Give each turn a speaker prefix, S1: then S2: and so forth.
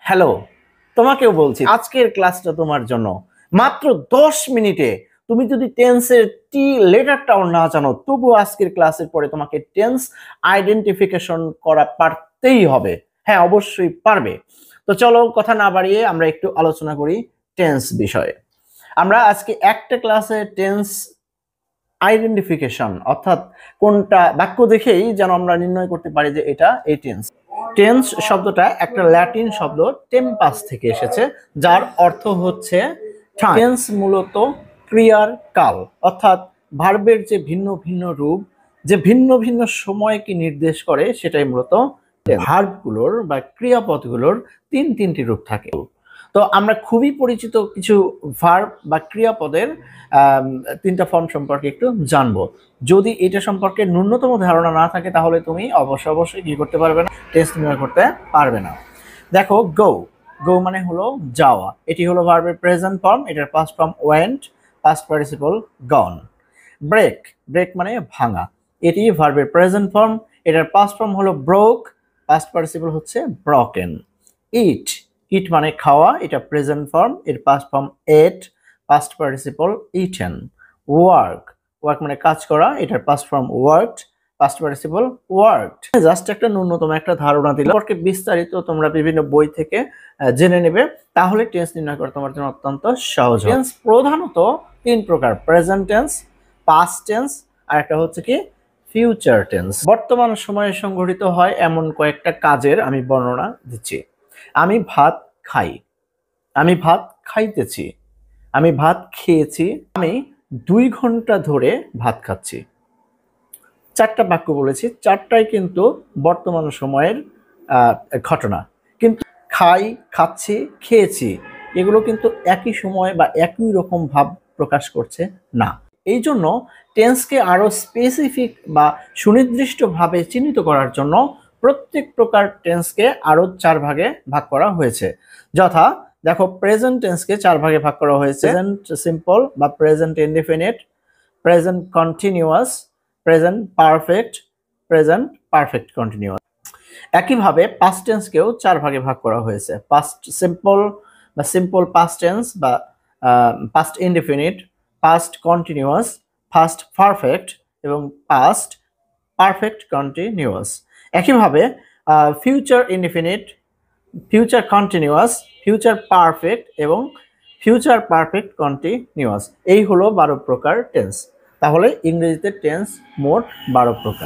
S1: Hello, তোমাকেও বলছি আজকের ক্লাসটা তোমার জন্য। মাত্র 10 মিনিটে তুমি যদি টেন্সের টি লেটারটাও না জানো, তবুও আজকের ক্লাসের পরে তোমাকে টেন্স আইডেন্টিফিকেশন করা পারতেই হবে। হ্যাঁ, অবশ্যই পারবে। তো চলো কথা না বাড়িয়ে আমরা একটু আলোচনা করি টেন্স বিষয়ে। আমরা আজকে একটা ক্লাসে টেন্স আইডেন্টিফিকেশন অর্থাৎ কোনটা বাক্য দেখেই যেন আমরা নির্ণয় করতে পারি যে এটা এই টেন্স। টেন্স শব্দটা একটা ল্যাটিন শব্দ টেম্পাস থেকে এসেছে, যার অর্থ হচ্ছে টেন্স মূলত ক্রিয়ার কাল, অর্থাৎ ভার্বের যে ভিন্ন ভিন্ন রূপ, যে ভিন্ন ভিন্ন সময়কে নির্দেশ করে, সেটাই মূলত ভার্বগুলোর বা ক্রিয়াপদগুলোর তিনটি রূপ থাকে। তো আমরা খুবই পরিচিত কিছু ভার্ব বা ক্রিয়াপদের তিনটা ফর্ম সম্পর্কে একটু জানবো। যদি এটা সম্পর্কে ন্যূনতম ধারণা না থাকে তাহলে তুমি অবশ্যই কি করতে পারবে না, টেস্ট নির্ণয় করতে পারবে না। দেখো, গো গো মানে হলো যাওয়া, এটি হলো ভার্বের প্রেজেন্ট ফর্ম, এটার past form went, past participle gone. Break break মানে ভাঙা, এটি ভার্বের প্রেজেন্ট ফর্ম, এটার পাস্ট ফর্ম হলো ব্রোক, পাস্ট পার্টিসিপল হচ্ছে ব্রকেন। ইট ইট মানে খাওয়া, এটা প্রেজেন্ট ফর্ম, এর past form ate, past participle eaten. Work work মানে কাজ করা, এটার past form worked, past participle worked. Just একটা ন্যূনতম একটা ধারণা দিলাম, বিস্তারিত তোমরা বিভিন্ন বই থেকে জেনে নেবে, তাহলে টেন্স নির্ণয় করা তোমার জন্য অত্যন্ত সহজ। টেন্স প্রধানত তিন প্রকার: প্রেজেন্ট টেন্স, পাস্ট টেন্স, আর একটা হচ্ছে কি ফিউচার টেন্স। বর্তমান সময়ে সংঘটিত হয় এমন কয়েকটা কাজের আমি বর্ণনা দিচ্ছি। আমি ভাত খাই, আমি ভাত খাইতেছি, আমি ভাত খেয়েছি, আমি 2 ঘন্টা ধরে ভাত খাচ্ছি। চারটা বাক্য বলেছি, চারটাই কিন্তু বর্তমান সময়ের ঘটনা। কিন্তু খাই, খাচ্ছি, খেয়েছি এগুলো কিন্তু একই সময় বা একই রকম ভাব প্রকাশ করছে না। এই জন্য টেন্সকে আরো স্পেসিফিক বা সুনির্দিষ্টভাবে চিহ্নিত করার জন্য প্রত্যেক প্রকার টেন্সকে আরো 4 ভাগে ভাগ করা হয়েছে। যথা দেখো, প্রেজেন্ট টেন্সকে 4 ভাগে ভাগ করা হয়েছে: প্রেজেন্ট সিম্পল বা present indefinite, present continuous, present perfect, present perfect continuous. একইভাবে পাস্ট টেন্সকেও 4 ভাগে ভাগ করা হয়েছে: পাস্ট সিম্পল বা সিম্পল পাস্ট টেন্স বা past indefinite, past continuous, past perfect এবং পাস্ট পারফেক্ট কন্টিনিউয়াস। একইভাবে future indefinite, future continuous, future perfect এবং ফিউচার পারফেক্ট কন্টিনিউয়াস। এই হলো 12 প্রকার টেন্স। তাহলে ইংরেজিতে টেন্স মোট 12 প্রকার।